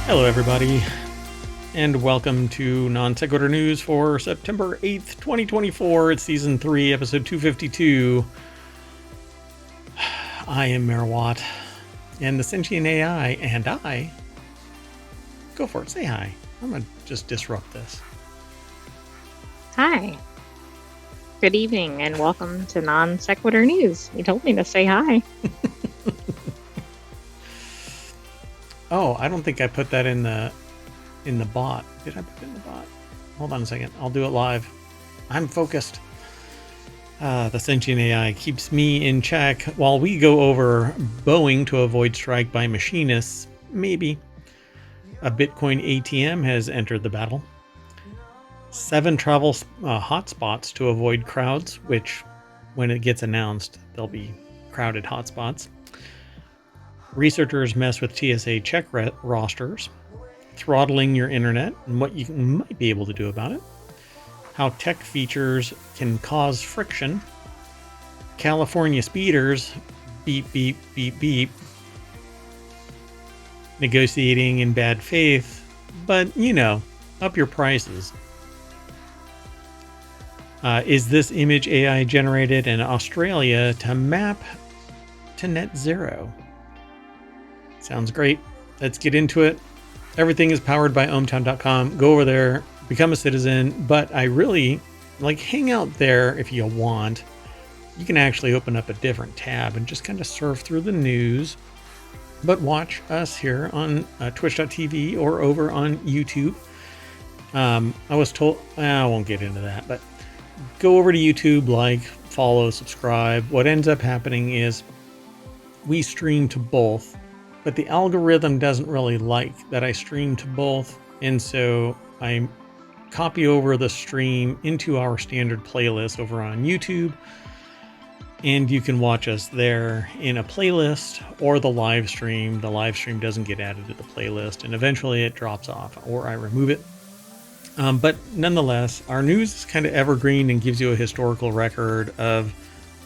Hello, everybody, and welcome to Non Sequitur News for September 8th, 2024. It's Season 3, Episode 252. I am Merawat, and the Sentient AI, and I... Go for it, say hi. I'm going to just disrupt this. Hi. Good evening, and welcome to Non Sequitur News. You told me to say hi. Oh, I don't think I put that in the bot. Did I put it in the bot? Hold on a second. I'll do it live. I'm focused. The Sentient AI keeps me in check while we go over Boeing to avoid strike by machinists. Maybe. A Bitcoin ATM has entered the battle. 7 travel hotspots to avoid crowds, which, when it gets announced, there'll be crowded hotspots. Researchers mess with TSA Check Rosters. Throttling your internet and what you might be able to do about it. How tech features can cause friction. California speeders, beep, beep, beep, beep. Negotiating in bad faith, but, up your prices. Is this image AI generated in Australia to map to net zero? Sounds great. Let's get into it. Everything is powered by ohmTown.com. Go over there, become a citizen, but I really hang out there if you want. You can actually open up a different tab and just kind of surf through the news, but watch us here on twitch.tv or over on YouTube. I was told, I won't get into that, but go over to YouTube, follow, subscribe. What ends up happening is we stream to both, but the algorithm doesn't really like that I stream to both, and so I copy over the stream into our standard playlist over on YouTube, and you can watch us there in a playlist or the live stream. The live stream doesn't get added to the playlist, and eventually it drops off or I remove it. But nonetheless, our news is kind of evergreen and gives you a historical record of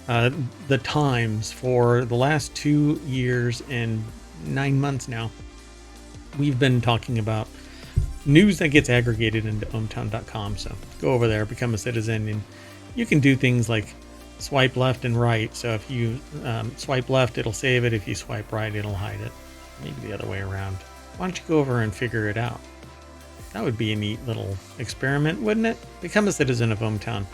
the times for the last 2 years and 9 months now. We've been talking about news that gets aggregated into ohmTown.com. So go over there, become a citizen, and you can do things like swipe left and right. So if you swipe left, it'll save it. If you swipe right, it'll hide it. Maybe the other way around. Why don't you go over and figure it out? That would be a neat little experiment, wouldn't it? Become a citizen of ohmTown.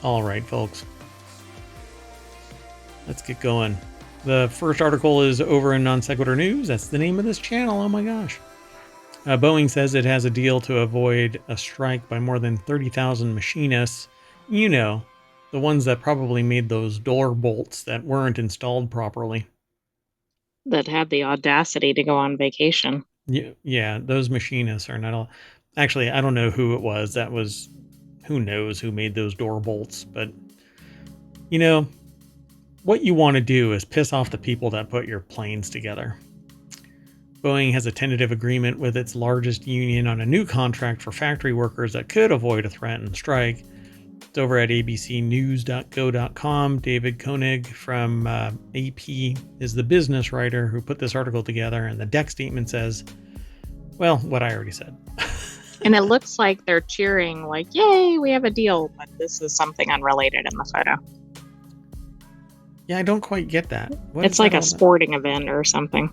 All right, folks. Let's get going. The first article is over in Non Sequitur News. That's the name of this channel. Oh my gosh. Boeing says it has a deal to avoid a strike by more than 30,000 machinists. The ones that probably made those door bolts that weren't installed properly. That had the audacity to go on vacation. Yeah, those machinists are not all... Actually, I don't know who it was. That was... Who knows who made those door bolts, but what you want to do is piss off the people that put your planes together. Boeing has a tentative agreement with its largest union on a new contract for factory workers that could avoid a threatened strike. It's over at abcnews.go.com. David Koenig from AP is the business writer who put this article together, and the deck statement says, well, what I already said. And it looks like they're cheering, yay, we have a deal, but this is something unrelated in the photo. Yeah, I don't quite get that. It's like a sporting event or something.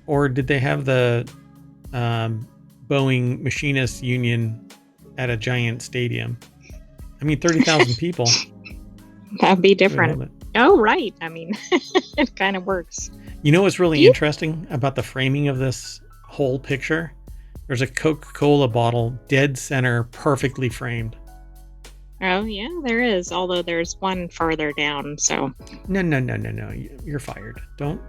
Or did they have the Boeing Machinists Union at a giant stadium? 30,000 people. That'd be different. Oh, right. It kind of works. What's really interesting about the framing of this whole picture? There's a Coca-Cola bottle, dead center, perfectly framed. Oh, yeah, there is. Although there's one farther down, so... No. You're fired. Don't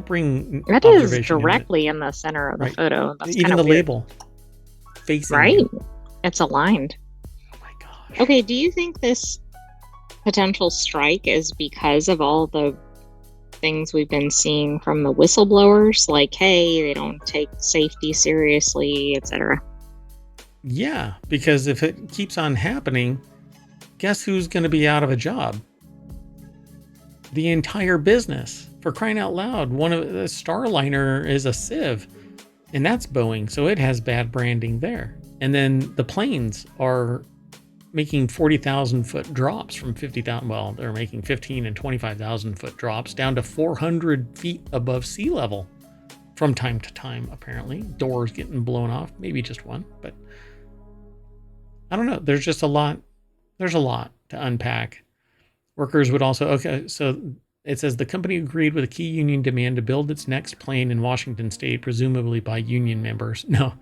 bring that is directly in the center of the photo. That's even the label facing you. It's aligned. Oh my gosh. Okay, do you think this potential strike is because of all the things we've been seeing from the whistleblowers? Hey, they don't take safety seriously, etc. Yeah, because if it keeps on happening, guess who's going to be out of a job? the entire business. For crying out loud, one of the Starliner is a sieve, and that's Boeing, so it has bad branding there. And then the planes are making 40,000 foot drops from 50,000. Well, they're making 15 and 25,000 foot drops down to 400 feet above sea level from time to time, apparently. Doors getting blown off, maybe just one, but I don't know. There's just a lot. There's a lot to unpack. Workers would also, okay, so it says the company agreed with a key union demand to build its next plane in Washington state, presumably by union members. No,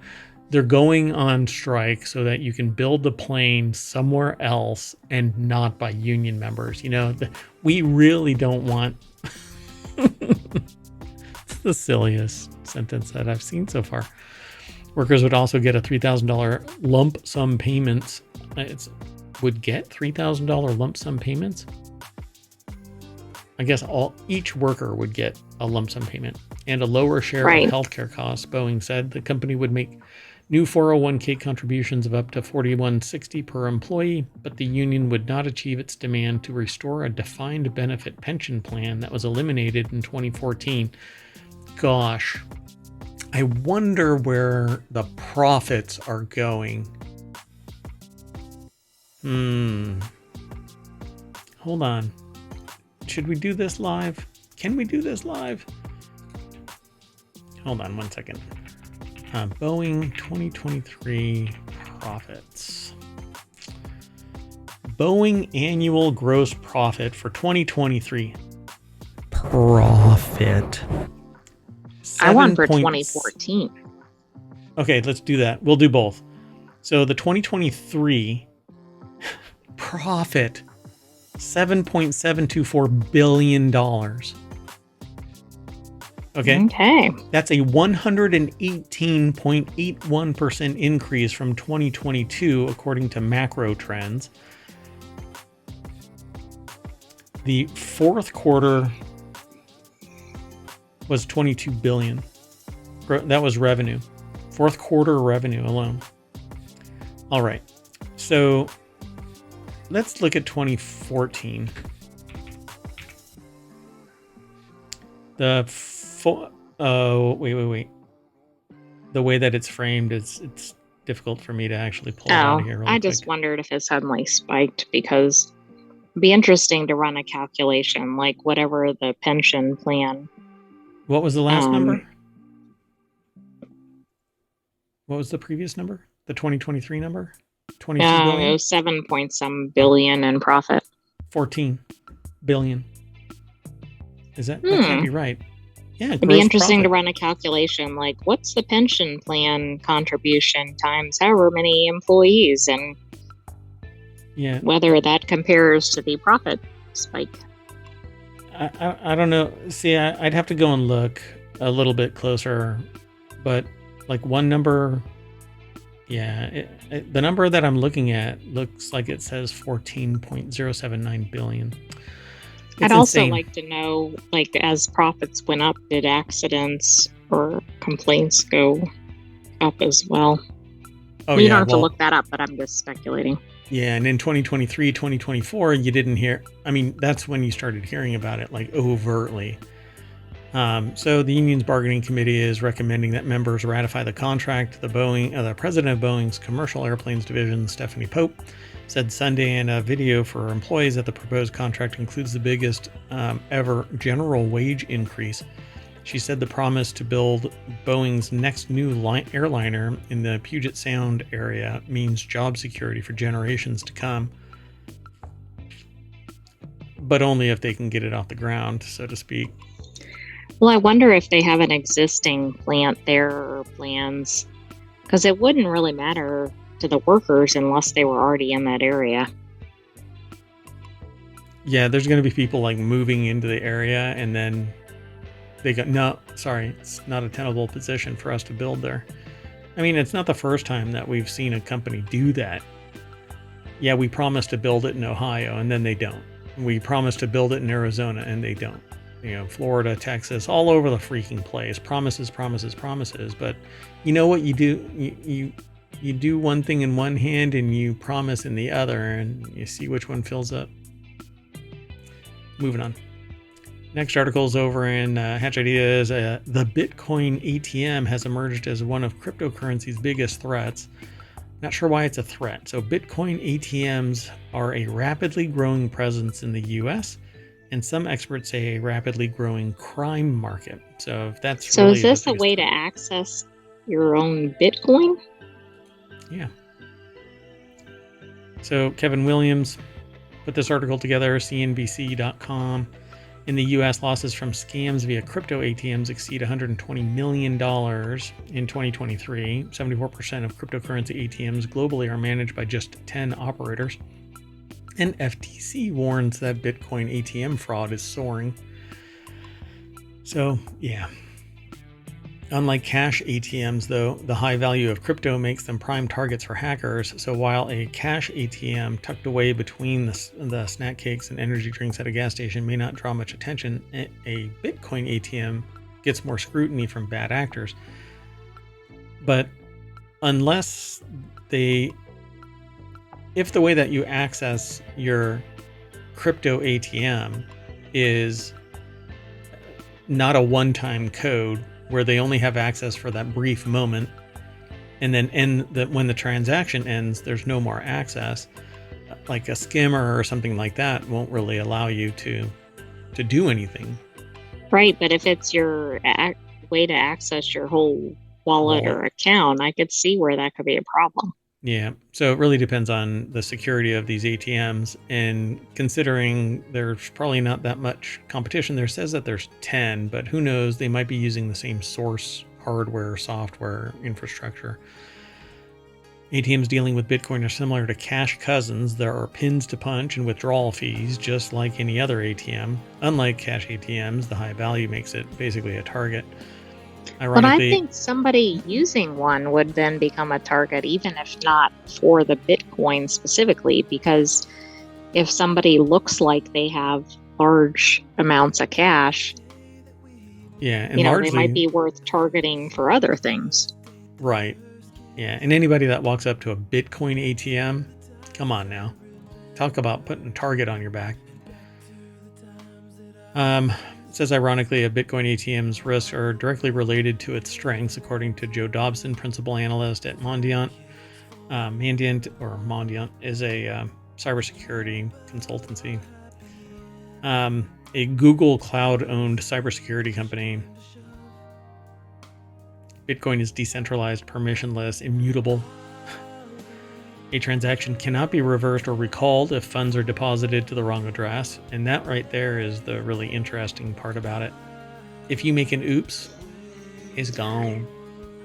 they're going on strike so that you can build the plane somewhere else and not by union members. You know, we really don't want... It's the silliest sentence that I've seen so far. Workers would also get a $3,000 lump sum payments. Would get $3,000 lump sum payments? I guess each worker would get a lump sum payment and a lower share of healthcare costs. Boeing said the company would make new 401k contributions of up to $41.60 per employee, but the union would not achieve its demand to restore a defined benefit pension plan that was eliminated in 2014. Gosh, I wonder where the profits are going. Hold on. Should we do this live? Can we do this live? Hold on one second. Boeing 2023 profits. Boeing annual gross profit for 2023. Profit. I want for 2014. Okay, let's do that. We'll do both. So the 2023 profit, $7.724 billion. Okay. That's a 118.81% increase from 2022, according to Macro Trends. The fourth quarter was $22 billion. That was revenue. Fourth quarter revenue alone. All right. So let's look at 2014. Wait. The way that it's framed it's difficult for me to actually pull it out of here. I just wondered if it suddenly spiked because it'd be interesting to run a calculation, like whatever the pension plan. What was the last number? What was the previous number? The 2023 number? 22 billion? It was 7 point some billion in profit. 14 billion. Is that? That can't be right. Yeah, it'd be interesting to run a calculation, like what's the pension plan contribution times however many employees, and whether that compares to the profit spike. I don't know. See, I'd have to go and look a little bit closer, but like one number, the number that I'm looking at looks like it says 14.079 billion. I'd also like to know, like, as profits went up, did accidents or complaints go up as well? You don't have to look that up, but I'm just speculating. Yeah, and in 2023, 2024, you didn't hear... I mean, that's when you started hearing about it, like, overtly. So the union's bargaining committee is recommending that members ratify the contract. The president of Boeing's commercial airplanes division, Stephanie Pope, said Sunday in a video for employees that the proposed contract includes the biggest ever general wage increase. She said the promise to build Boeing's next new airliner in the Puget Sound area means job security for generations to come, but only if they can get it off the ground, so to speak. Well, I wonder if they have an existing plant there or plans, because it wouldn't really matter to the workers unless they were already in that area. Yeah, there's going to be people like moving into the area and then they go, no, sorry, it's not a tenable position for us to build there. I mean, it's not the first time that we've seen a company do that. Yeah, we promised to build it in Ohio and then they don't. We promised to build it in Arizona and they don't. You know, Florida, Texas, all over the freaking place. Promises. But you know what you do? You do one thing in one hand and you promise in the other, and you see which one fills up. Moving on. Next article is over in Hatch Ideas. The Bitcoin ATM has emerged as one of cryptocurrency's biggest threats. Not sure why it's a threat. So Bitcoin ATMs are a rapidly growing presence in the US, and some experts say a rapidly growing crime market. So if that's So really is this the a biggest way to threat. access your own Bitcoin? Yeah. So Kevin Williams put this article together, CNBC.com. In the U.S., losses from scams via crypto ATMs exceed $120 million in 2023. 74% of cryptocurrency ATMs globally are managed by just 10 operators. And FTC warns that Bitcoin ATM fraud is soaring. So, yeah. Unlike cash ATMs, though, the high value of crypto makes them prime targets for hackers. So while a cash ATM tucked away between the snack cakes and energy drinks at a gas station may not draw much attention, a Bitcoin ATM gets more scrutiny from bad actors. But unless if the way that you access your crypto ATM is not a one-time code where they only have access for that brief moment, and then when the transaction ends, there's no more access, like a skimmer or something like that won't really allow you to do anything. Right, but if it's your way to access your whole wallet or account, I could see where that could be a problem. Yeah, so it really depends on the security of these ATMs, and considering there's probably not that much competition, there says that there's 10, but who knows, they might be using the same source hardware, software, infrastructure. ATMs dealing with Bitcoin are similar to cash cousins. There are pins to punch and withdrawal fees, just like any other ATM. Unlike cash ATMs, the high value makes it basically a target. But I think somebody using one would then become a target, even if not for the Bitcoin specifically, because if somebody looks like they have large amounts of cash, yeah, and they might be worth targeting for other things. Right. Yeah, and anybody that walks up to a Bitcoin ATM, come on now. Talk about putting a target on your back. It says, ironically, a Bitcoin ATM's risks are directly related to its strengths, according to Joe Dobson, principal analyst at Mondiant. Mondiant is a cybersecurity consultancy. A Google Cloud-owned cybersecurity company. Bitcoin is decentralized, permissionless, immutable. A transaction cannot be reversed or recalled if funds are deposited to the wrong address. And that right there is the really interesting part about it. If you make an oops, it's gone.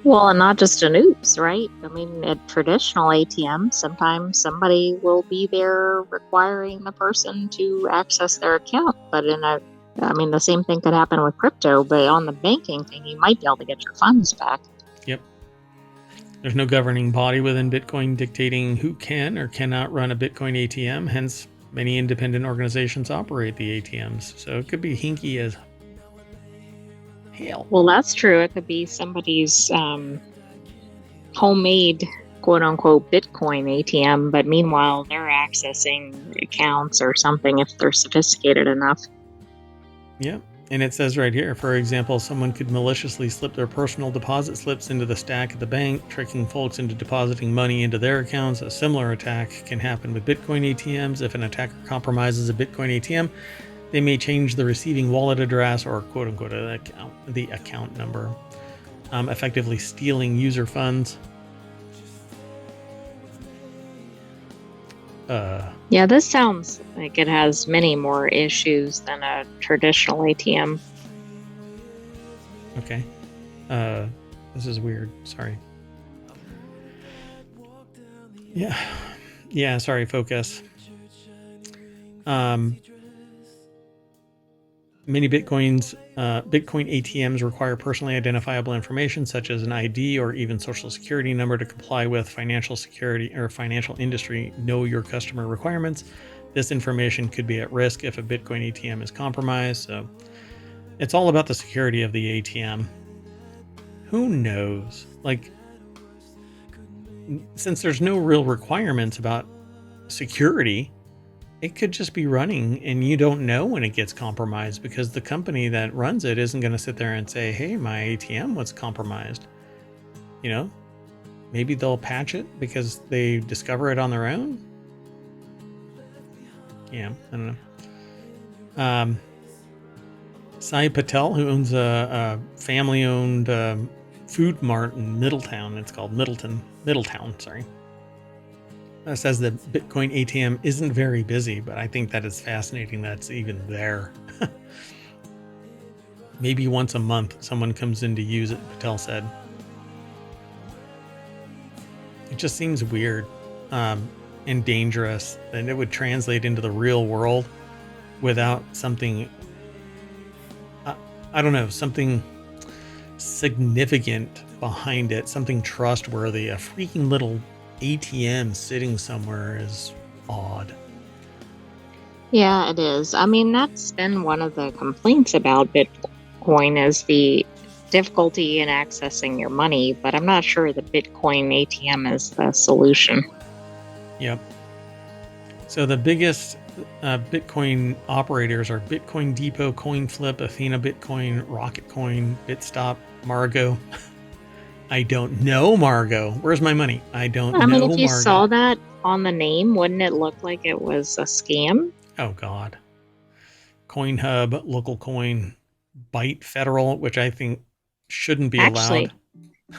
Well, and not just an oops, right? I mean, at traditional ATMs, sometimes somebody will be there requiring the person to access their account. But the same thing could happen with crypto, but on the banking thing, you might be able to get your funds back. Yep. There's no governing body within Bitcoin dictating who can or cannot run a Bitcoin ATM. Hence, many independent organizations operate the ATMs. So it could be hinky as hell. Well, that's true. It could be somebody's homemade, quote unquote, Bitcoin ATM, but meanwhile, they're accessing accounts or something if they're sophisticated enough. Yep. And it says right here, for example, someone could maliciously slip their personal deposit slips into the stack at the bank, tricking folks into depositing money into their accounts. A similar attack can happen with Bitcoin ATMs. If an attacker compromises a Bitcoin ATM, they may change the receiving wallet address or quote unquote the account number, effectively stealing user funds. Yeah, this sounds like it has many more issues than a traditional ATM. Okay. This is weird. Sorry. Yeah, sorry, focus. Many Bitcoin ATMs require personally identifiable information such as an ID or even social security number to comply with financial security or financial industry know your customer requirements. This information could be at risk if a Bitcoin ATM is compromised. So it's all about the security of the ATM. Who knows? Like, since there's no real requirements about security, it could just be running and you don't know when it gets compromised because the company that runs it isn't going to sit there and say, hey, my ATM was compromised. You know, maybe they'll patch it because they discover it on their own. Yeah, I don't know. Sai Patel, who owns a family-owned food mart in Middletown. It's called Middletown, sorry. Says that Bitcoin ATM isn't very busy, but I think that is fascinating that's even there. Maybe once a month someone comes in to use it, Patel said. It just seems weird and dangerous that it would translate into the real world without something, I don't know, something significant behind it, something trustworthy. A freaking little ATM sitting somewhere is odd. Yeah, it is. I mean, that's been one of the complaints about Bitcoin is the difficulty in accessing your money, but I'm not sure the Bitcoin ATM is the solution. Yep. So the biggest Bitcoin operators are Bitcoin Depot, CoinFlip, Athena Bitcoin, Rocket Coin, Bitstop, Margo. I don't know Margo. Where's my money? I don't know. I mean, if you Margo. saw that on the name, wouldn't it look like it was a scam? Oh, God. CoinHub, Local Coin, Byte Federal, which I think shouldn't be allowed.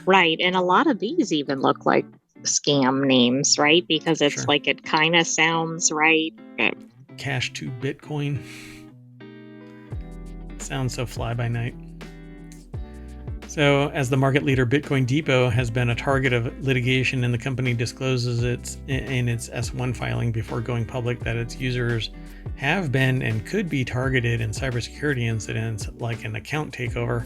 Right. And a lot of these even look like scam names, right? Because it's like it kind of sounds right. Cash to Bitcoin. Sounds so fly by night. So, as the market leader, Bitcoin Depot has been a target of litigation, and the company discloses in its S1 filing before going public that its users have been and could be targeted in cybersecurity incidents like an account takeover.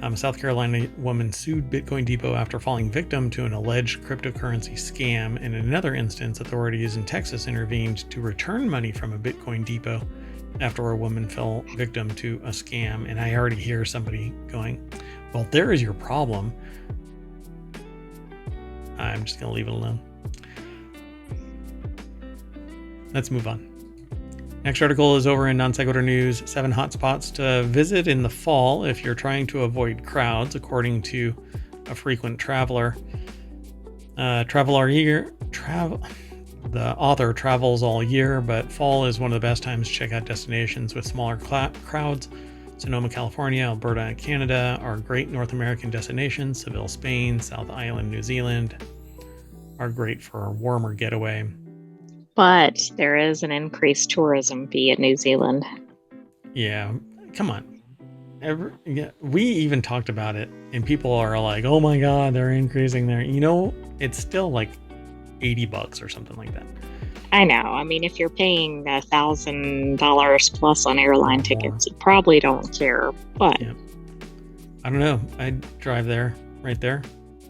A South Carolina woman sued Bitcoin Depot after falling victim to an alleged cryptocurrency scam. And in another instance, authorities in Texas intervened to return money from a Bitcoin Depot after a woman fell victim to a scam. And I already hear somebody going, well, there is your problem. I'm just going to leave it alone. Let's move on. Next article is over in Non Sequitur News, 7 hotspots to visit in the fall if you're trying to avoid crowds, according to a frequent traveler. The author travels all year, but fall is one of the best times to check out destinations with smaller crowds. Sonoma, California, Alberta, Canada are great North American destinations. Seville, Spain, South Island, New Zealand are great for a warmer getaway. But there is an increased tourism fee in New Zealand. Yeah, come on. We even talked about it, and people are like, oh my God, they're increasing there. You know, it's still like $80 or something like that. I know. I mean, if you're paying $1,000 plus on airline tickets, you probably don't care. But yeah. I don't know. I'd drive there, right there.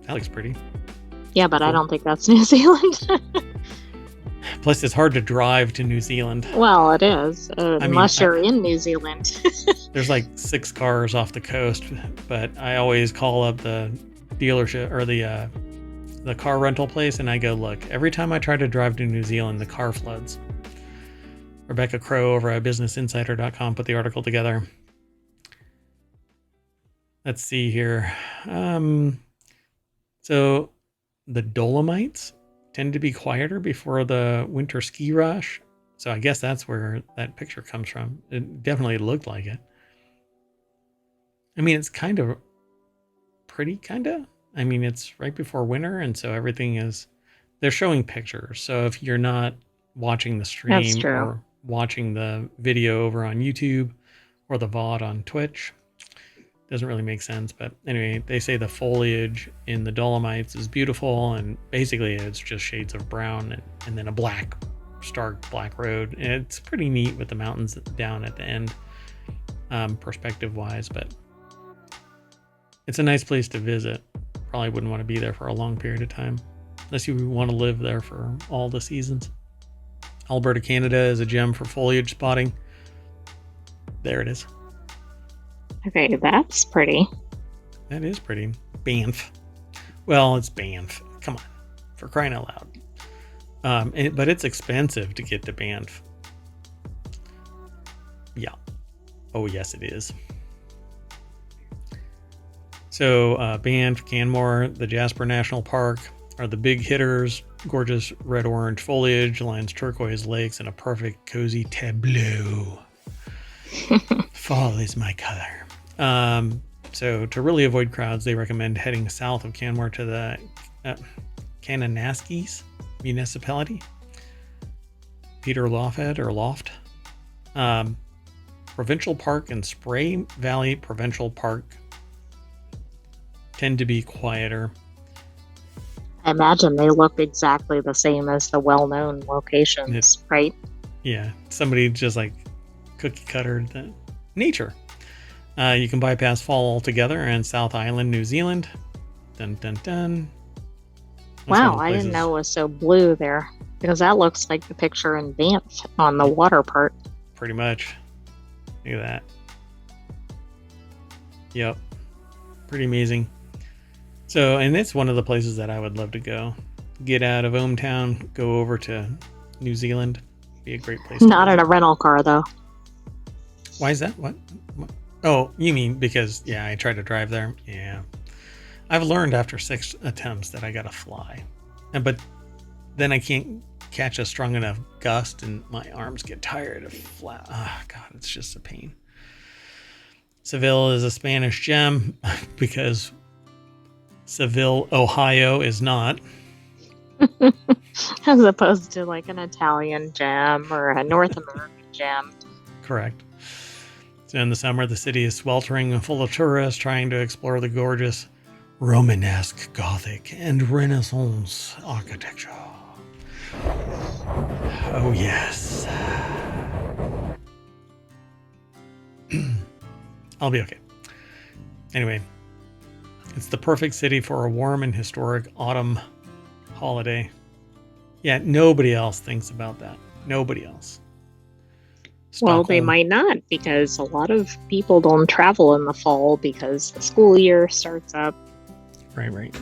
That looks pretty. Yeah, but cool. I don't think that's New Zealand. Plus, it's hard to drive to New Zealand. Well, it is, unless you're in New Zealand. There's like 6 cars off the coast, but I always call up the dealership or the car rental place, and I go, look, every time I try to drive to New Zealand, the car floods. Rebecca Crow over at businessinsider.com put the article together. Let's see here. So the Dolomites tend to be quieter before the winter ski rush. So I guess that's where that picture comes from. It definitely looked like it. I mean, it's kind of pretty, kind of. I mean, it's right before winter, and so everything is... They're showing pictures. So if you're not watching the stream or watching the video over on YouTube or the VOD on Twitch, doesn't really make sense. But anyway, they say the foliage in the Dolomites is beautiful, and basically it's just shades of brown and then a stark black road. And it's pretty neat with the mountains down at the end, perspective wise, but it's a nice place to visit. Probably wouldn't want to be there for a long period of time unless you want to live there for all the seasons. Alberta, Canada is a gem for foliage spotting. There it is. Okay, that's pretty. That is pretty. Banff. Well, it's Banff. Come on. For crying out loud. But it's expensive to get to Banff. Yeah. Oh, yes, it is. So Banff, Canmore, the Jasper National Park are the big hitters. Gorgeous red-orange foliage lines turquoise lakes and a perfect cozy tableau. Fall is my color. So to really avoid crowds, they recommend heading south of Canmore to the Kananaskis municipality. Peter Lofted or Loft. Provincial Park and Spray Valley Provincial Park tend to be quieter. I imagine they look exactly the same as the well-known locations, right? Yeah, somebody just like cookie cuttered the nature. You can bypass fall altogether and South Island, New Zealand. Dun dun dun. Wow, I didn't know it was so blue there, because that looks like the picture in Banff on the water part. Pretty much. Look at that. Yep. Pretty amazing. So, and it's one of the places that I would love to go. Get out of ohmTown, go over to New Zealand. Be a great place. Not in a rental car, though. Why is that? What? Oh, you mean because, yeah, I tried to drive there. Yeah. I've learned after 6 attempts that I gotta fly. But then I can't catch a strong enough gust and my arms get tired of fly. Oh, God, it's just a pain. Seville is a Spanish gem because Seville, Ohio is not. As opposed to like an Italian gem or a North American gem. Correct. So in the summer, the city is sweltering and full of tourists trying to explore the gorgeous Romanesque, Gothic, and Renaissance architecture. Oh, yes. I'll be okay. Anyway, it's the perfect city for a warm and historic autumn holiday. Yeah, nobody else thinks about that. Nobody else. Stockholm. Well, they might not, because a lot of people don't travel in the fall because the school year starts up. Right.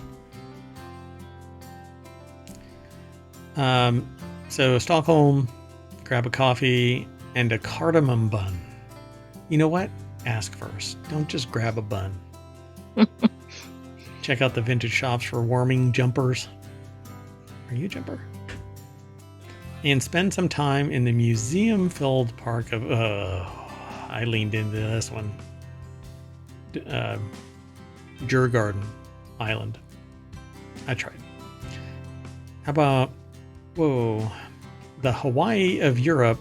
So Stockholm, grab a coffee and a cardamom bun. You know what? Ask first. Don't just grab a bun. Check out the vintage shops for warming jumpers. Are you a jumper? And spend some time in the museum-filled park of... I leaned into this one. Djurgården Island. I tried. How about... Whoa. The Hawaii of Europe.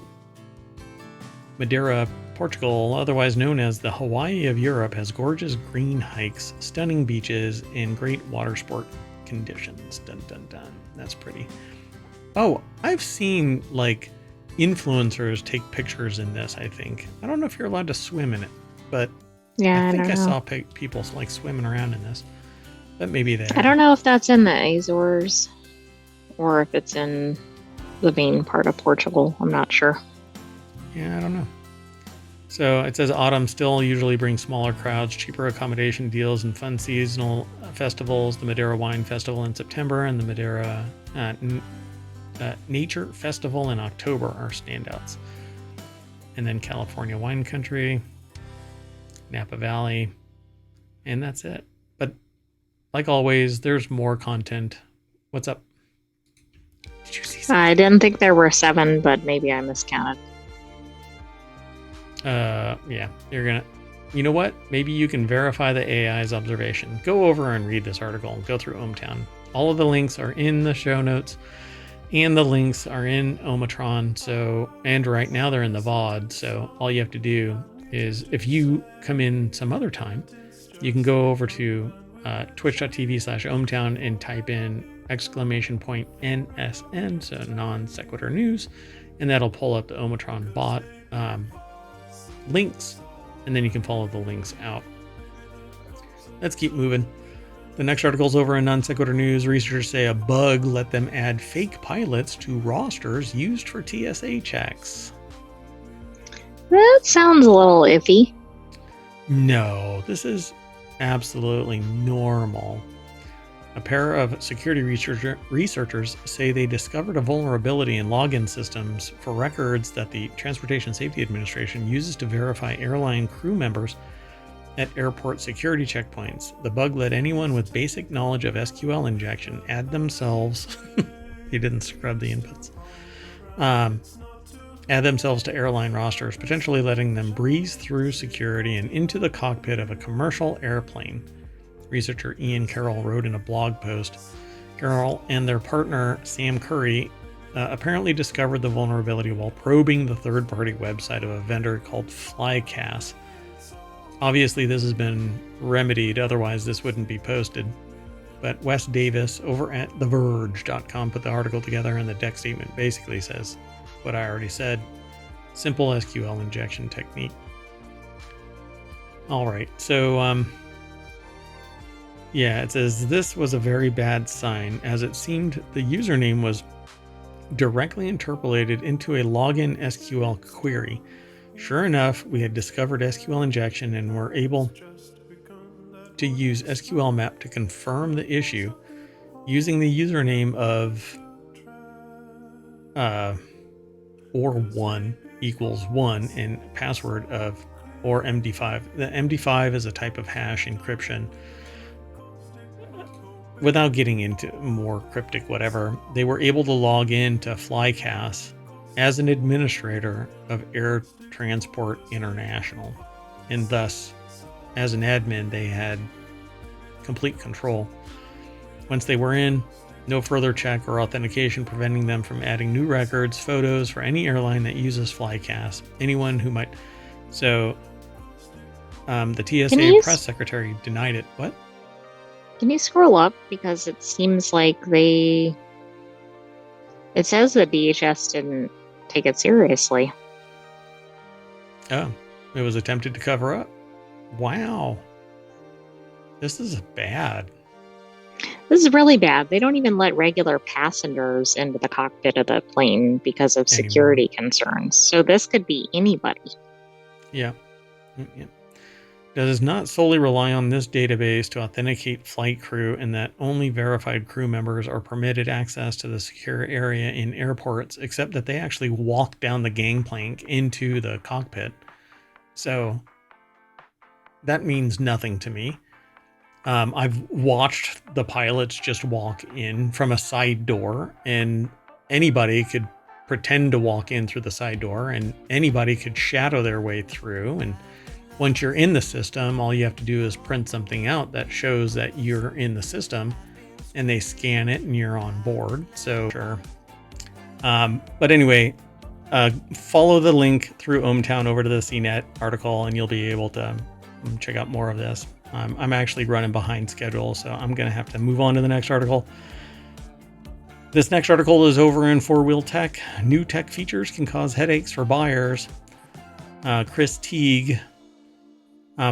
Madeira, Portugal, otherwise known as the Hawaii of Europe, has gorgeous green hikes, stunning beaches, and great water sport conditions. Dun dun dun. That's pretty. Oh, I've seen like influencers take pictures in this, I think. I don't know if you're allowed to swim in it, but yeah, I think I saw people like swimming around in this. But maybe they I don't know if that's in the Azores or if it's in the main part of Portugal. I'm not sure. Yeah, I don't know. So it says autumn still usually brings smaller crowds, cheaper accommodation deals, and fun seasonal festivals. The Madeira Wine Festival in September and the Madeira Nature Festival in October are standouts. And then California Wine Country, Napa Valley, and that's it. But like always, there's more content. What's up? Did you see something? I didn't think there were 7, but maybe I miscounted. Yeah, you're gonna... You know what? Maybe you can verify the AI's observation. Go over and read this article. Go through ohmTown. All of the links are in the show notes. And the links are in ohmTown. So, and right now they're in the VOD. So all you have to do is, if you come in some other time, you can go over to twitch.tv/ohmTown and type in !NSN, so Non Sequitur News, and that'll pull up the ohmTown bot links, and then you can follow the links out. Let's keep moving. The next article's over in Non Sequitur News. Researchers say a bug let them add fake pilots to rosters used for TSA checks. That sounds a little iffy. No, this is absolutely normal. A pair of security researchers say they discovered a vulnerability in login systems for records that the Transportation Safety Administration uses to verify airline crew members at airport security checkpoints. The bug let anyone with basic knowledge of SQL injection add themselves. He didn't scrub the inputs. Add themselves to airline rosters, potentially letting them breeze through security and into the cockpit of a commercial airplane. Researcher Ian Carroll wrote in a blog post. Carroll and their partner Sam Curry apparently discovered the vulnerability while probing the third-party website of a vendor called Flycast. Obviously, this has been remedied, otherwise this wouldn't be posted. But Wes Davis over at TheVerge.com put the article together, and the deck statement basically says what I already said. Simple SQL injection technique. All right, so yeah, it says this was a very bad sign, as it seemed the username was directly interpolated into a login SQL query. Sure enough, we had discovered SQL injection and were able to use SQL map to confirm the issue using the username of or1 equals 1 and password of or MD5. The MD5 is a type of hash encryption. Without getting into more cryptic whatever, they were able to log in to Flycast as an administrator of Air Transport International, and thus, as an admin, they had complete control. Once they were in, no further check or authentication preventing them from adding new records, photos for any airline that uses Flycast. Anyone who might. So, the TSA press secretary denied it. What? Can you scroll up? Because it seems like it says that DHS didn't take it seriously. Oh, it was attempted to cover up. Wow. This is bad. This is really bad. They don't even let regular passengers into the cockpit of the plane because of security concerns. So this could be anybody. Yeah. Does not solely rely on this database to authenticate flight crew, and that only verified crew members are permitted access to the secure area in airports, except that they actually walk down the gangplank into the cockpit. So that means nothing to me. I've watched the pilots just walk in from a side door, and anybody could pretend to walk in through the side door, and anybody could shadow their way through. And once you're in the system, all you have to do is print something out that shows that you're in the system, and they scan it and you're on board. So sure. But anyway, follow the link through ohmTown over to the CNET article, and you'll be able to check out more of this. I'm actually running behind schedule, so I'm going to have to move on to the next article. This next article is over in 4-Wheel Tech. New tech features can cause headaches for buyers. Chris Teague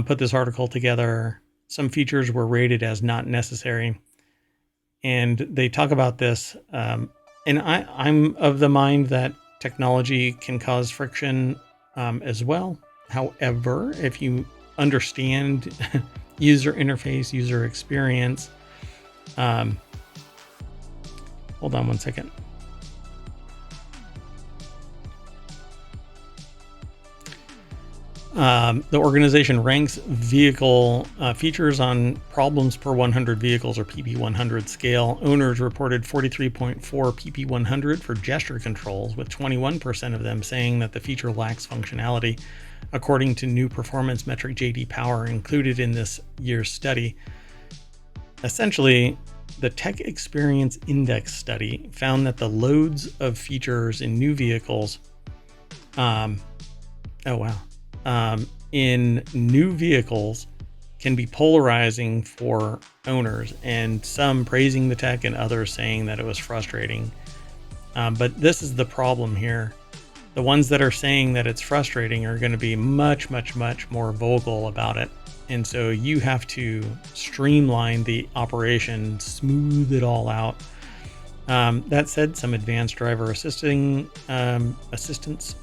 put this article together. Some features were rated as not necessary, and they talk about this. And I'm of the mind that technology can cause friction as well. However, if you understand user interface, user experience, hold on one second. The organization ranks vehicle features on problems per 100 vehicles, or PP100 scale. Owners reported 43.4 PP100 for gesture controls, with 21% of them saying that the feature lacks functionality, according to new performance metric JD Power included in this year's study. Essentially, the Tech Experience Index study found that the loads of features in new vehicles in new vehicles can be polarizing for owners, and some praising the tech and others saying that it was frustrating. But this is the problem here. The ones that are saying that it's frustrating are going to be much, much, much more vocal about it. And so you have to streamline the operation, smooth it all out. That said, some advanced driver assistance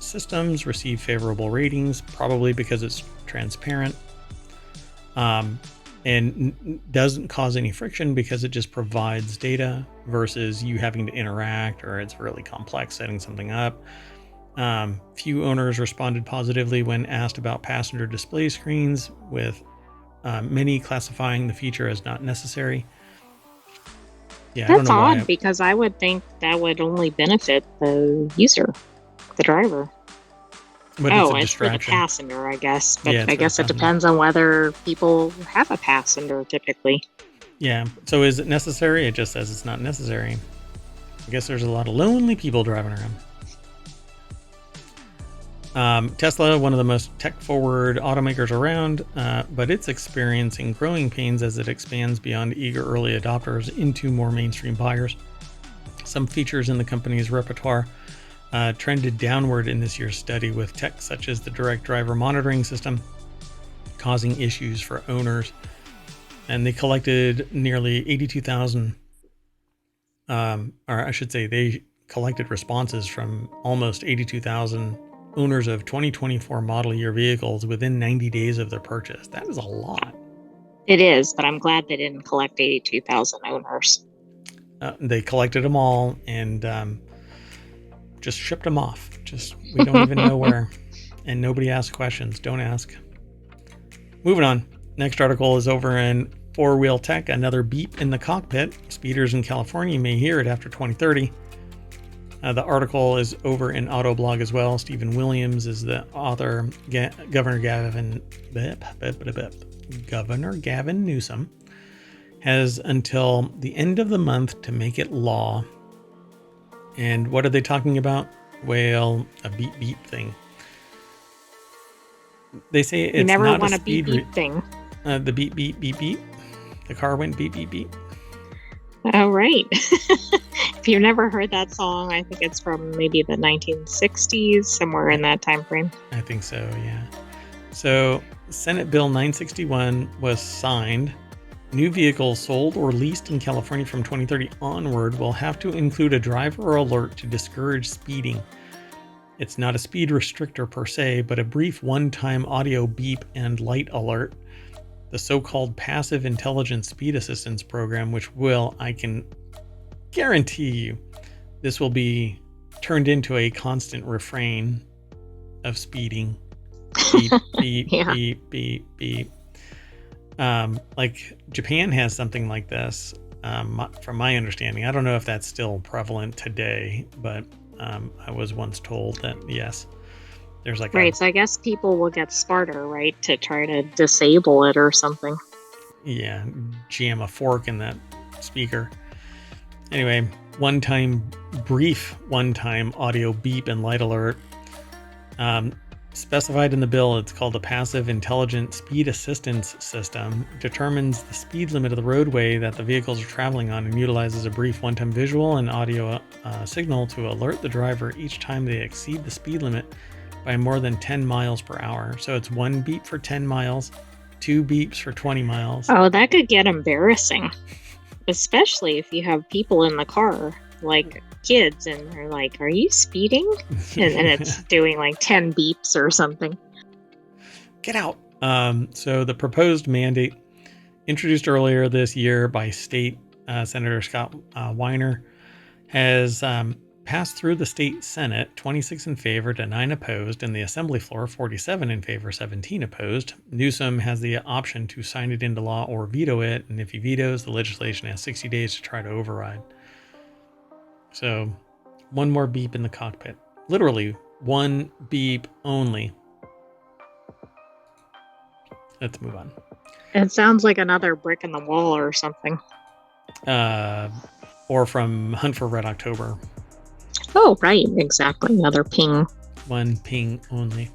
systems receive favorable ratings, probably because it's transparent. and doesn't cause any friction because it just provides data versus you having to interact, or it's really complex setting something up. Few owners responded positively when asked about passenger display screens, with many classifying the feature as not necessary. Yeah, I don't That's know why. odd because I would think that would only benefit the user, the driver. But it's a Oh, it's for the distraction. passenger, I guess. But Yeah, I guess it depends on whether people have a passenger typically. Yeah. So is it necessary? It just says it's not necessary. I guess there's a lot of lonely people driving around. Tesla, one of the most tech-forward automakers around, but it's experiencing growing pains as it expands beyond eager early adopters into more mainstream buyers. Some features in the company's repertoire trended downward in this year's study, with tech such as the direct driver monitoring system causing issues for owners. And they collected nearly 82,000, or I should say they collected responses from almost 82,000 owners of 2024 model year vehicles within 90 days of their purchase. That is a lot. It is, but I'm glad they didn't collect 82,000 owners. They collected them all and just shipped them off. We don't even know where. And nobody asked questions. Don't ask. Moving on. Next article is over in Four Wheel Tech. Another beep in the cockpit. Speeders in California may hear it after 2030. The article is over in Autoblog as well. Stephen Williams is the author. Governor Gavin Newsom has until the end of the month to make it law. And what are they talking about? Well, a beep beep thing. They say it's you never not want a beep beep thing. The beep beep beep beep. The car went beep beep beep. Oh, right. If you've never heard that song, I think it's from maybe the 1960s, somewhere in that time frame. I think so, yeah. So Senate Bill 961 was signed. New vehicles sold or leased in California from 2030 onward will have to include a driver alert to discourage speeding. It's not a speed restrictor per se, but a brief one-time audio beep and light alert. The so-called Passive Intelligent Speed Assistance Program, which will, I can guarantee you, this will be turned into a constant refrain of speeding. Beep, beep, yeah. Beep, beep, beep. Like Japan has something like this, from my understanding. I don't know if that's still prevalent today, but I was once told that yes, there's like right. So I guess people will get smarter, right, to try to disable it or something. Yeah, jam a fork in that speaker. Anyway, brief one-time audio beep and light alert. Specified in the bill, it's called the Passive Intelligent Speed Assistance System. It determines the speed limit of the roadway that the vehicles are traveling on and utilizes a brief one-time visual and audio signal to alert the driver each time they exceed the speed limit by more than 10 miles per hour. So it's one beep for 10 miles, two beeps for 20 miles. Oh, that could get embarrassing, especially if you have people in the car, like kids, and they're like, are you speeding? And it's doing like 10 beeps or something. Get out. So the proposed mandate, introduced earlier this year by State Senator Scott Weiner, has passed through the state Senate, 26 in favor to 9 opposed, and the Assembly floor, 47 in favor, 17 opposed. Newsom has the option to sign it into law or veto it, and if he vetoes, the legislation has 60 days to try to override. So, one more beep in the cockpit. Literally, one beep only. Let's move on. It sounds like another brick in the wall or something. Or from Hunt for Red October. Oh, right. Exactly. Another ping. One ping only.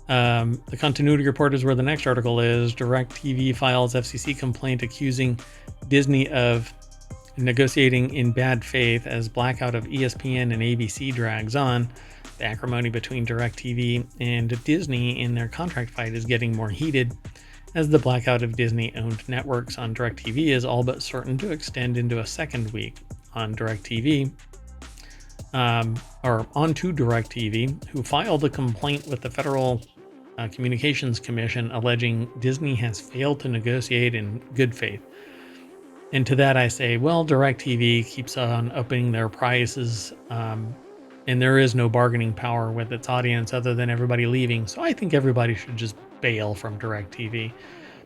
The continuity report is where the next article is. DirecTV files FCC complaint accusing Disney of negotiating in bad faith as blackout of ESPN and ABC drags on. The acrimony between DirecTV and Disney in their contract fight is getting more heated, as the blackout of Disney-owned networks on DirecTV is all but certain to extend into a second week. On DirecTV, or onto DirecTV, who filed a complaint with the Federal Communications Commission alleging Disney has failed to negotiate in good faith. And to that I say, well, DirecTV keeps on upping their prices, and there is no bargaining power with its audience other than everybody leaving. So I think everybody should just bail from DirecTV.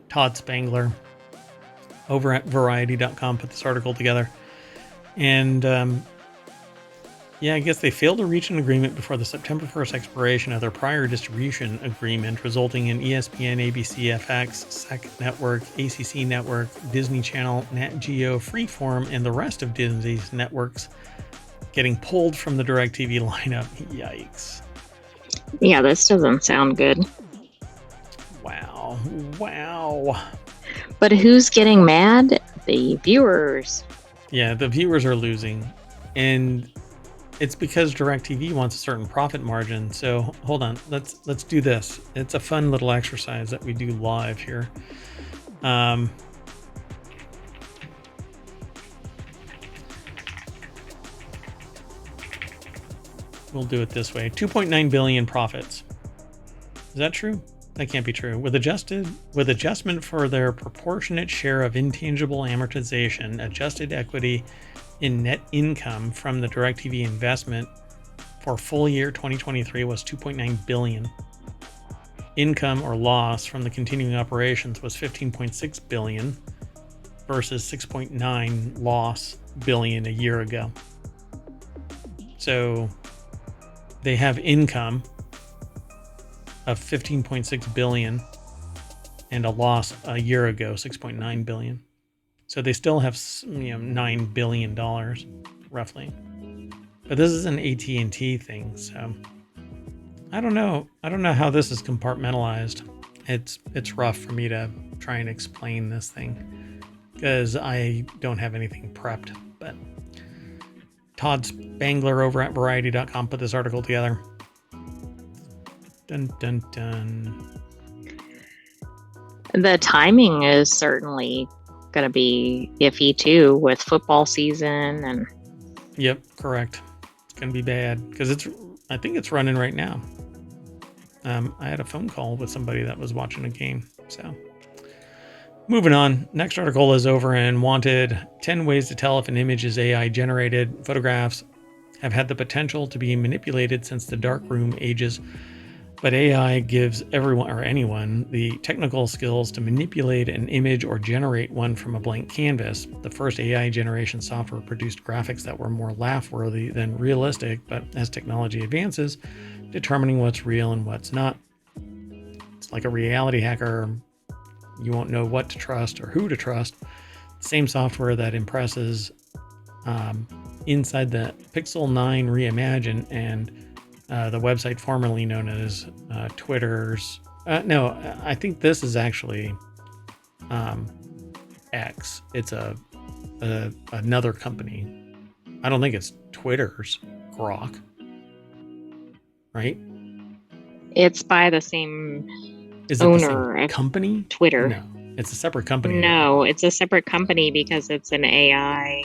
Todd Spangler over at Variety.com put this article together. And yeah, I guess they failed to reach an agreement before the September 1st expiration of their prior distribution agreement, resulting in ESPN, ABC, FX, SEC Network, ACC Network, Disney Channel, Nat Geo, Freeform, and the rest of Disney's networks getting pulled from the DirecTV lineup. Yikes. Yeah, this doesn't sound good. Wow. But who's getting mad? The viewers. Yeah, the viewers are losing. And it's because DirecTV wants a certain profit margin. So hold on, let's do this. It's a fun little exercise that we do live here. We'll do it this way. 2.9 billion profits. Is that true? That can't be true. With adjustment for their proportionate share of intangible amortization, adjusted equity in net income from the DirecTV investment for full year 2023 was 2.9 billion. Income or loss from the continuing operations was 15.6 billion versus 6.9 loss billion a year ago. So they have income of 15.6 billion and a loss a year ago, 6.9 billion. So they still have, $9 billion roughly. But this is an AT&T thing, so I don't know. I don't know how this is compartmentalized. It's rough for me to try and explain this thing because I don't have anything prepped. But Todd Spangler over at Variety.com put this article together. Dun, dun, dun. The timing is certainly going to be iffy too with football season and. Yep, correct. It's going to be bad because I think it's running right now. I had a phone call with somebody that was watching a game. So moving on. Next article is over in Wanted. 10 ways to tell if an image is AI generated. Photographs have had the potential to be manipulated since the darkroom ages. But AI gives everyone or anyone the technical skills to manipulate an image or generate one from a blank canvas. The first AI generation software produced graphics that were more laugh-worthy than realistic, but as technology advances, determining what's real and what's not. It's like a reality hacker. You won't know what to trust or who to trust. Same software that impresses inside the Pixel 9 Reimagine and the website formerly known as Twitter's. No, I think this is actually X. It's another company. I don't think it's Twitter's Grok, right? It's by the same Is it owner the same company? Twitter. No, it's a separate company. No, it's a separate company because it's an AI.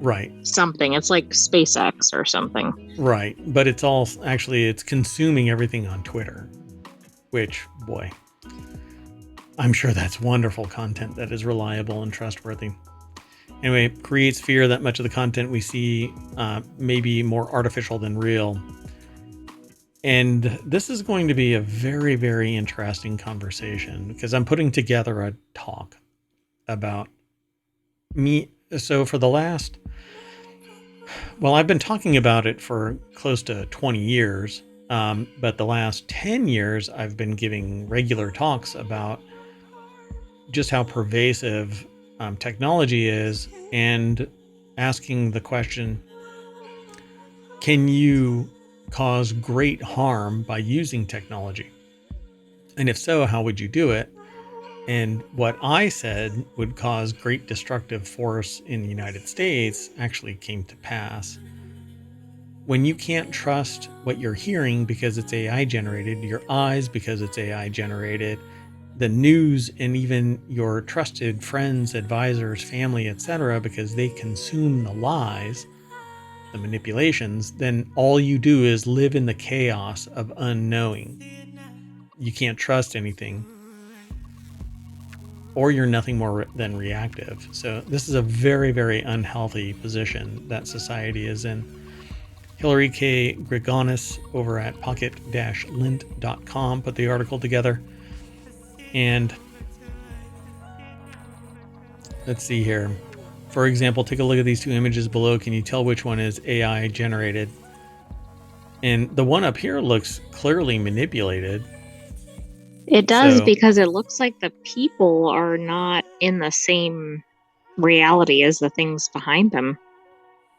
Right. Something. It's like SpaceX or something. Right. But it's all actually, it's consuming everything on Twitter, which, boy, I'm sure that's wonderful content that is reliable and trustworthy. Anyway, creates fear that much of the content we see may be more artificial than real. And this is going to be a very, very interesting conversation because I'm putting together a talk about me. So for the last, well, I've been talking about it for close to 20 years, but the last 10 years, I've been giving regular talks about just how pervasive technology is and asking the question, can you cause great harm by using technology? And if so, how would you do it? And what I said would cause great destructive force in the United States actually came to pass. When you can't trust what you're hearing because it's AI generated, your eyes because it's AI generated, the news, and even your trusted friends, advisors, family, etc., because they consume the lies, the manipulations, then all you do is live in the chaos of unknowing. you can't trust anything, or you're nothing more than reactive. So this is a very, very unhealthy position that society is in. Hilary K. Grigonis over at pocket-lint.com put the article together. And let's see here. For example, take a look at these two images below. Can you tell which one is AI generated? And the one up here looks clearly manipulated. It does, because it looks like the people are not in the same reality as the things behind them.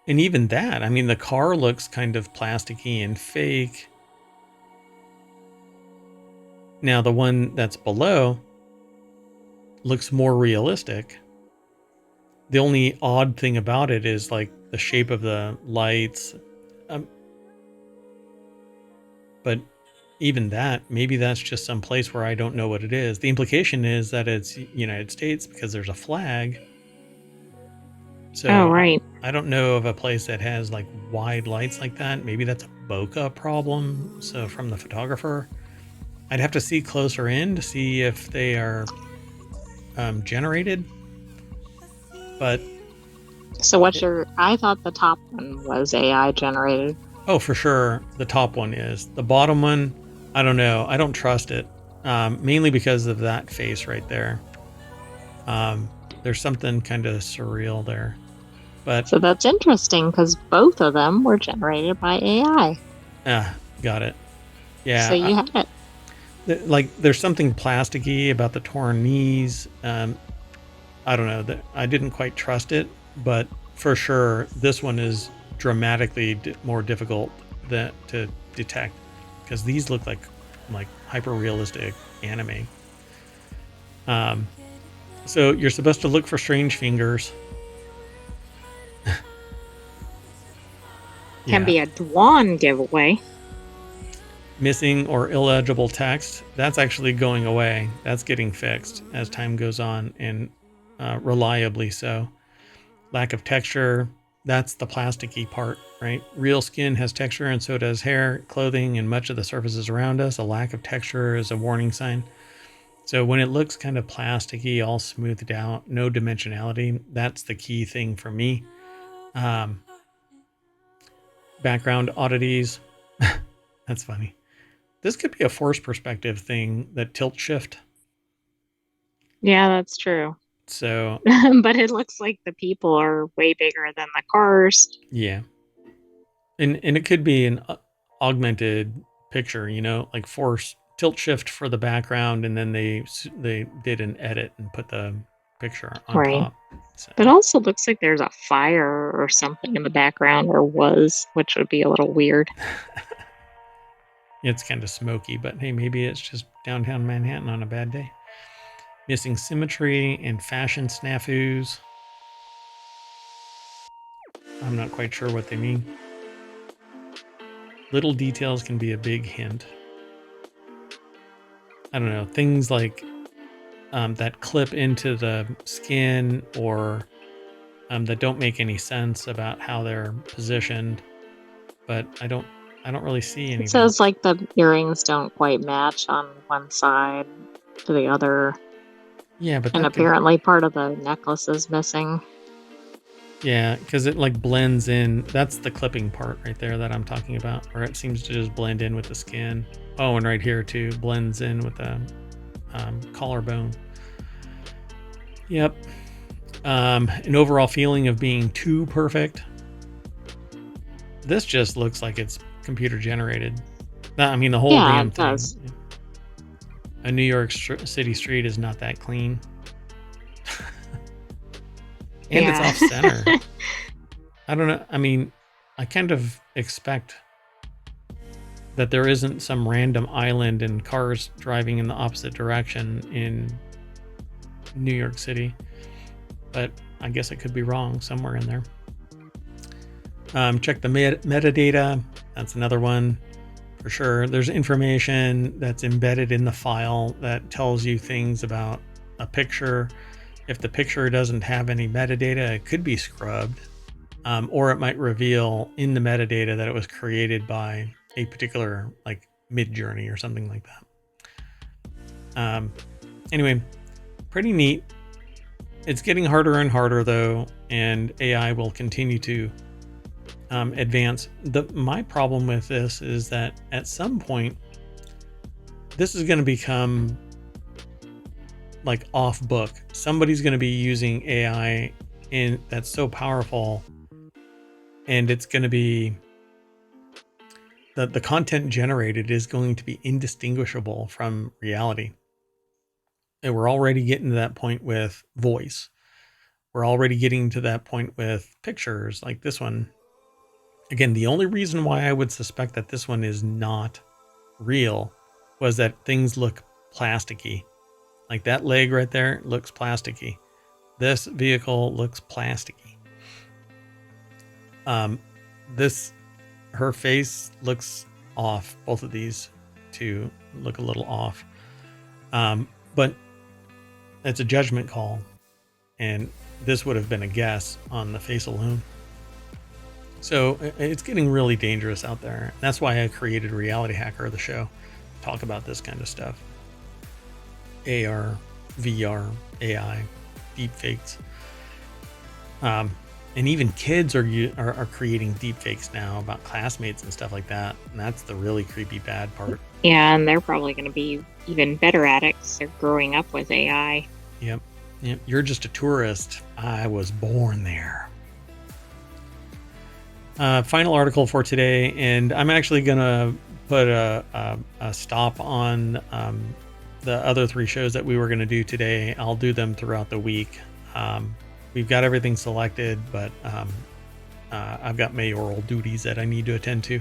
And even that, I mean, the car looks kind of plasticky and fake. Now, the one that's below looks more realistic. The only odd thing about it is like the shape of the lights. But even that, maybe that's just some place where I don't know what it is. The implication is that it's United States because there's a flag. So right. I don't know of a place that has like wide lights like that. Maybe that's a bokeh problem. So from the photographer, I'd have to see closer in to see if they are generated. But so what's I thought the top one was AI generated. Oh, for sure. The top one is. The bottom one, I don't know. I don't trust it. Mainly because of that face right there. There's something kind of surreal there. But so that's interesting because both of them were generated by AI. Got it. Yeah. So you had it. Like there's something plasticky about the torn knees. I don't know. I didn't quite trust it, but for sure this one is dramatically more difficult to detect because these look like hyper realistic anime. So you're supposed to look for strange fingers. Can be a Dwan giveaway. Missing or illegible text, that's actually going away. That's getting fixed as time goes on, and reliably so. Lack of texture, that's the plasticky part, right? Real skin has texture, and so does hair, clothing, and much of the surfaces around us. A lack of texture is a warning sign. So when it looks kind of plasticky, all smoothed out, no dimensionality, that's the key thing for me. Background oddities. That's funny. This could be a force perspective thing, that tilt shift. Yeah, that's true. So, but it looks like the people are way bigger than the cars. Yeah. And it could be an augmented picture, like force tilt shift for the background, and then they did an edit and put the picture on top. So. But also looks like there's a fire or something in the background, or was, which would be a little weird. It's kind of smoky, but hey, maybe it's just downtown Manhattan on a bad day. Missing symmetry and fashion snafus. I'm not quite sure what they mean. Little details can be a big hint. I don't know, things like that clip into the skin, or that don't make any sense about how they're positioned. But I don't really see anything. It says like the earrings don't quite match on one side to the other. Yeah, but and apparently part of the necklace is missing. Yeah, because it like blends in. That's the clipping part right there that I'm talking about, where it seems to just blend in with the skin. Oh, and right here too, blends in with the collarbone. Yep. An overall feeling of being too perfect. This just looks like it's computer generated. I mean, the whole damn thing. Does. A New York City street is not that clean. And it's off center. I don't know. I mean, I kind of expect that there isn't some random island and cars driving in the opposite direction in New York City. But I guess I could be wrong somewhere in there. Check the metadata. That's another one for sure. There's information that's embedded in the file that tells you things about a picture. If the picture doesn't have any metadata, it could be scrubbed, or it might reveal in the metadata that it was created by a particular like Midjourney or something like that. Anyway, pretty neat. It's getting harder and harder though, and AI will continue to advance. My problem with this is that at some point, this is going to become like off book. Somebody's going to be using AI that's so powerful, and it's going to be the content generated is going to be indistinguishable from reality. And we're already getting to that point with voice. We're already getting to that point with pictures like this one. Again, the only reason why I would suspect that this one is not real was that things look plasticky. Like that leg right there looks plasticky. This vehicle looks plasticky. Her face looks off. Both of these two look a little off. But it's a judgment call. And this would have been a guess on the face alone. So it's getting really dangerous out there. That's why I created Reality Hacker, the show, to talk about this kind of stuff. AR, VR, AI, deepfakes. And even kids are creating deepfakes now about classmates and stuff like that. And that's the really creepy bad part. Yeah, and they're probably going to be even better at it because they're growing up with AI. Yep. You're just a tourist. I was born there. Final article for today, and I'm actually going to put a stop on the other 3 shows that we were going to do today. I'll do them throughout the week. We've got everything selected, but I've got mayoral duties that I need to attend to.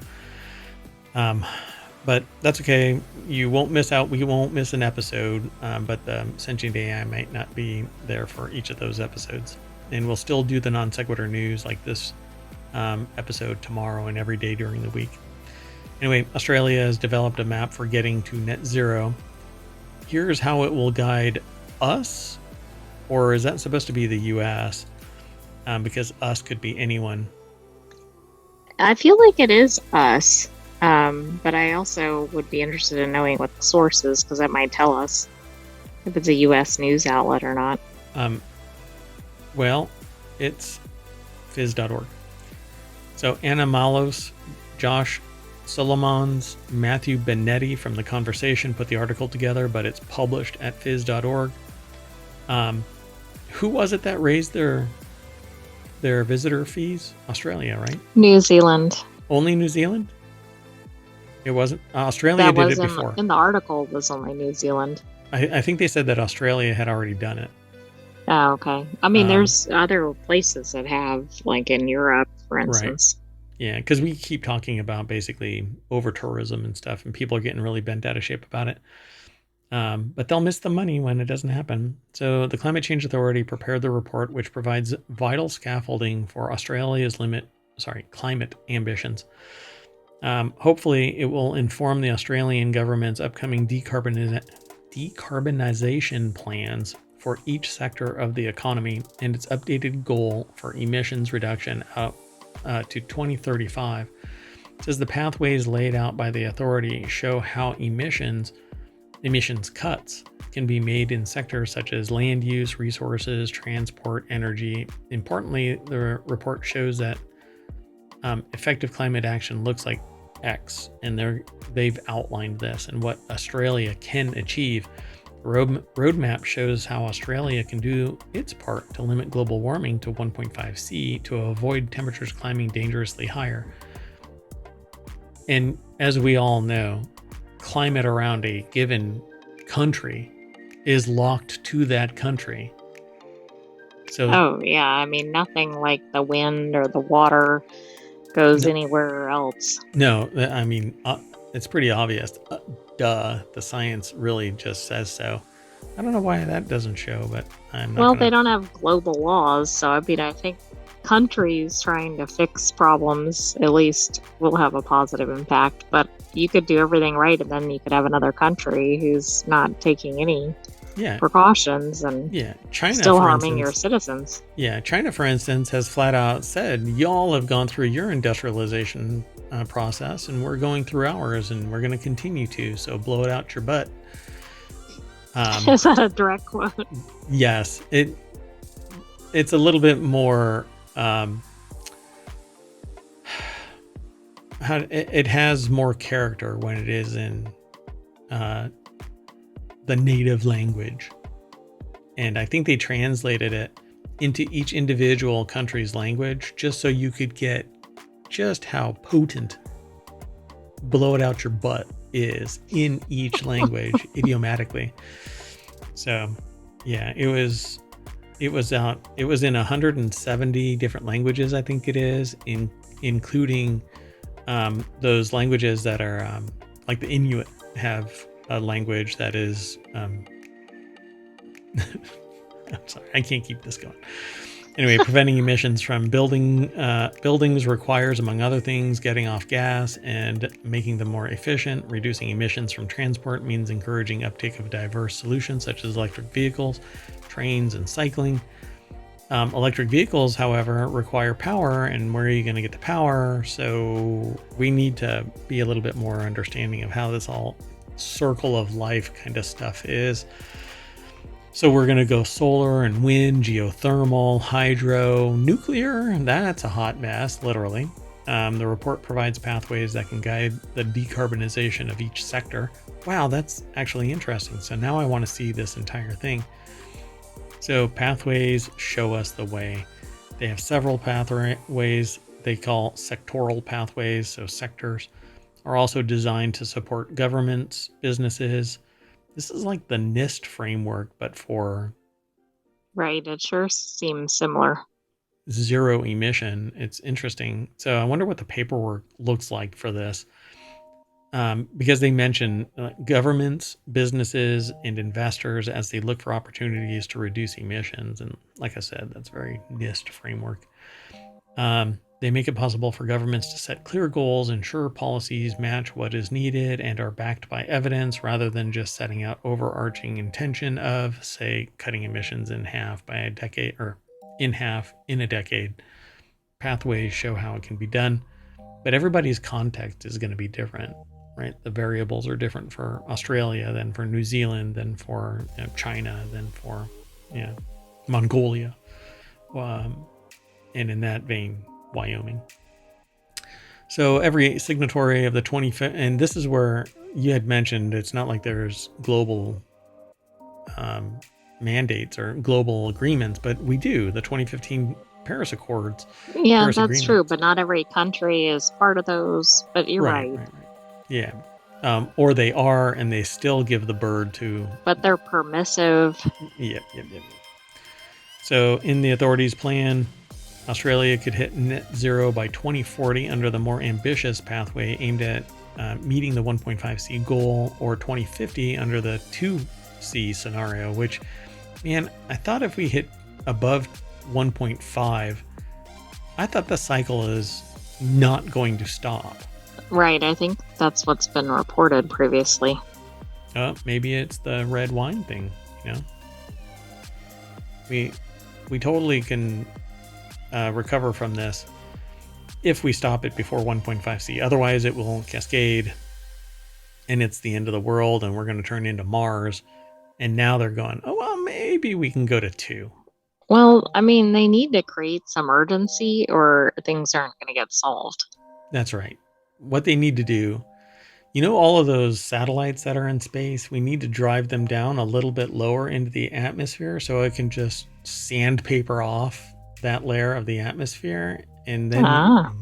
But that's okay. You won't miss out. We won't miss an episode, but Sentient AI might not be there for each of those episodes. And we'll still do the Non Sequitur news like this episode tomorrow and every day during the week. Anyway, Australia has developed a map for getting to net zero. Here's how it will guide us, or is that supposed to be the US? Because us could be anyone. I feel like it is us, but I also would be interested in knowing what the source is, because that might tell us if it's a US news outlet or not. Well, it's phys.org. So Anna Malos, Josh Solomons, Matthew Benetti from The Conversation put the article together, but it's published at phys.org. Who was it that raised their visitor fees? Australia, right? New Zealand. Only New Zealand? It wasn't? Australia did it before. In the article was only New Zealand. I think they said that Australia had already done it. Oh, okay. I mean, there's other places that have, like in Europe, for instance. Right. Yeah, because we keep talking about basically over-tourism and stuff, and people are getting really bent out of shape about it. But they'll miss the money when it doesn't happen. So the Climate Change Authority prepared the report, which provides vital scaffolding for Australia's climate ambitions. Hopefully, it will inform the Australian government's upcoming decarbonization plans for each sector of the economy and its updated goal for emissions reduction out to 2035. It says the pathways laid out by the authority show how emissions cuts can be made in sectors such as land use, resources, transport, energy. Importantly, the report shows that effective climate action looks like X, and they've outlined this and what Australia can achieve. Roadmap shows how Australia can do its part to limit global warming to 1.5 C to avoid temperatures climbing dangerously higher. And as we all know, climate around a given country is locked to that country. So, oh, yeah. I mean, nothing like the wind or the water goes anywhere else. No, I mean, it's pretty obvious. The science really just says so. I don't know why that doesn't show, but I'm not. They don't have global laws, so I mean, I think countries trying to fix problems at least will have a positive impact. But you could do everything right, and then you could have another country who's not taking any precautions and China, still harming your citizens. Yeah, China, for instance, has flat out said, y'all have gone through your industrialization process, and we're going through ours, and we're going to continue to, so blow it out your butt. Is that a direct quote? Yes, it's a little bit more. It has more character when it is in the native language, and I think they translated it into each individual country's language just so you could get just how potent blow it out your butt is in each language idiomatically. So yeah, it was in 170 different languages, I think it is, including those languages that are like the Inuit have a language that is I'm sorry, I can't keep this going. Anyway, preventing emissions from buildings requires, among other things, getting off gas and making them more efficient. Reducing emissions from transport means encouraging uptake of diverse solutions such as electric vehicles, trains, and cycling. Electric vehicles, however, require power, and where are you going to get the power? So we need to be a little bit more understanding of how this all circle of life kind of stuff is. So we're going to go solar and wind, geothermal, hydro, nuclear. That's a hot mess, literally. The report provides pathways that can guide the decarbonization of each sector. Wow, that's actually interesting. So now I want to see this entire thing. So pathways show us the way. They have several pathways they call sectoral pathways. So sectors are also designed to support governments, businesses. This is like the NIST framework, but for Right, it sure seems similar. zero emission. It's interesting. So I wonder what the paperwork looks like for this. Because they mention governments, businesses, and investors as they look for opportunities to reduce emissions. And like I said, that's very NIST framework. They make it possible for governments to set clear goals, ensure policies match what is needed, and are backed by evidence rather than just setting out overarching intention of, say, cutting emissions in half by a decade or in half in a decade. Pathways show how it can be done, but everybody's context is going to be different, right? The variables are different for Australia than for New Zealand, than for China, than for Mongolia, and in that vein, Wyoming. So every signatory of the 25th, and this is where you had mentioned it's not like there's global mandates or global agreements, but we do. The 2015 Paris Accords. Yeah, Paris that's Agreement. true, but not every country is part of those. But you're right. Yeah. Or they are, and they still give the bird to. But they're permissive. Yep. So in the authorities' plan, Australia could hit net zero by 2040 under the more ambitious pathway aimed at meeting the 1.5C goal, or 2050 under the 2C scenario, which, man, I thought if we hit above 1.5, I thought the cycle is not going to stop. Right, I think that's what's been reported previously. Maybe it's the red wine thing, We totally can recover from this if we stop it before 1.5C. Otherwise, it will cascade, and it's the end of the world, and we're going to turn into Mars. And now they're going, oh, well, maybe we can go to 2. Well, I mean, they need to create some urgency or things aren't going to get solved. That's right. What they need to do, all of those satellites that are in space, we need to drive them down a little bit lower into the atmosphere so it can just sandpaper off that layer of the atmosphere, and then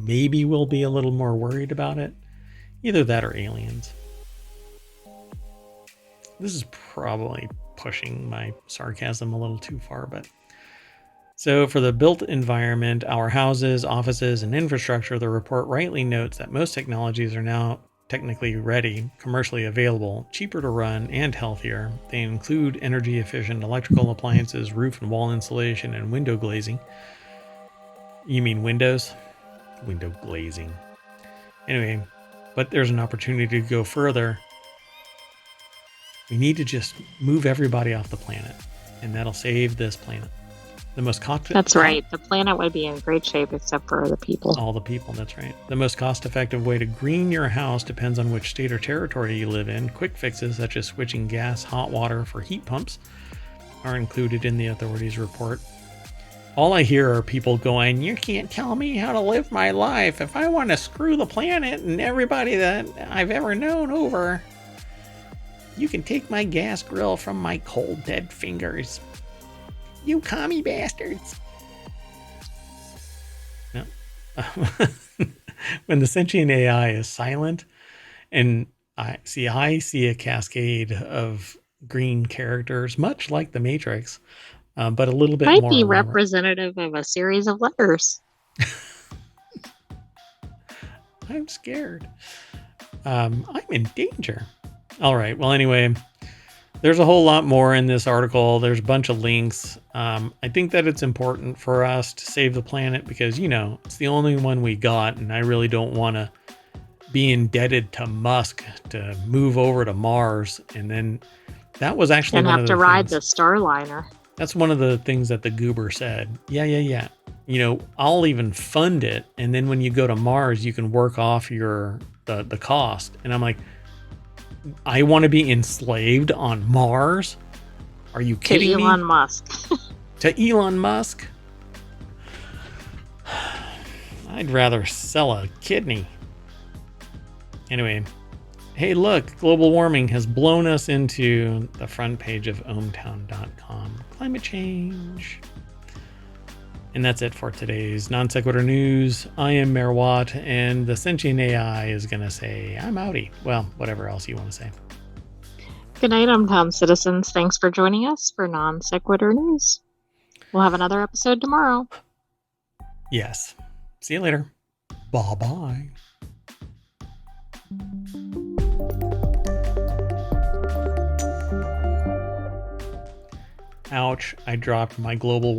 maybe we'll be a little more worried about it. Either that or aliens. This is probably pushing my sarcasm a little too far, but so for the built environment, our houses, offices, and infrastructure, the report rightly notes that most technologies are now technically ready, commercially available, cheaper to run, and healthier. They include energy efficient electrical appliances, roof and wall insulation, and window glazing. You mean windows? Window glazing. Anyway, but there's an opportunity to go further. We need to just move everybody off the planet, and that'll save this planet. The most cost. That's right. The planet would be in great shape except for the people. All the people, that's right. The most cost-effective way to green your house depends on which state or territory you live in. Quick fixes such as switching gas, hot water for heat pumps are included in the authorities' report. All I hear are people going, "You can't tell me how to live my life. If I want to screw the planet and everybody that I've ever known over, you can take my gas grill from my cold, dead fingers. You commie bastards." No. When the sentient AI is silent and I see a cascade of green characters, much like the Matrix, but a little bit Might more be elaborate. representative of a series of letters. I'm scared. I'm in danger. All right. Well, anyway, there's a whole lot more in this article. There's a bunch of links. I think that it's important for us to save the planet because, it's the only one we got. And I really don't want to be indebted to Musk to move over to Mars. And then that was actually And one have of to the ride things. the Starliner. That's one of the things that the goober said. Yeah. I'll even fund it. And then when you go to Mars, you can work off the cost. And I'm like, I want to be enslaved on Mars? Are you kidding me? To Elon Musk. To Elon Musk? I'd rather sell a kidney. Anyway, hey, look, global warming has blown us into the front page of ohmTown.com. Climate change. And that's it for today's Non Sequitur News. I am Mayor Watt, and the sentient AI is going to say, I'm outie. Well, whatever else you want to say. Good night, ohmTown citizens. Thanks for joining us for Non Sequitur News. We'll have another episode tomorrow. Yes. See you later. Bye-bye. Ouch, I dropped my global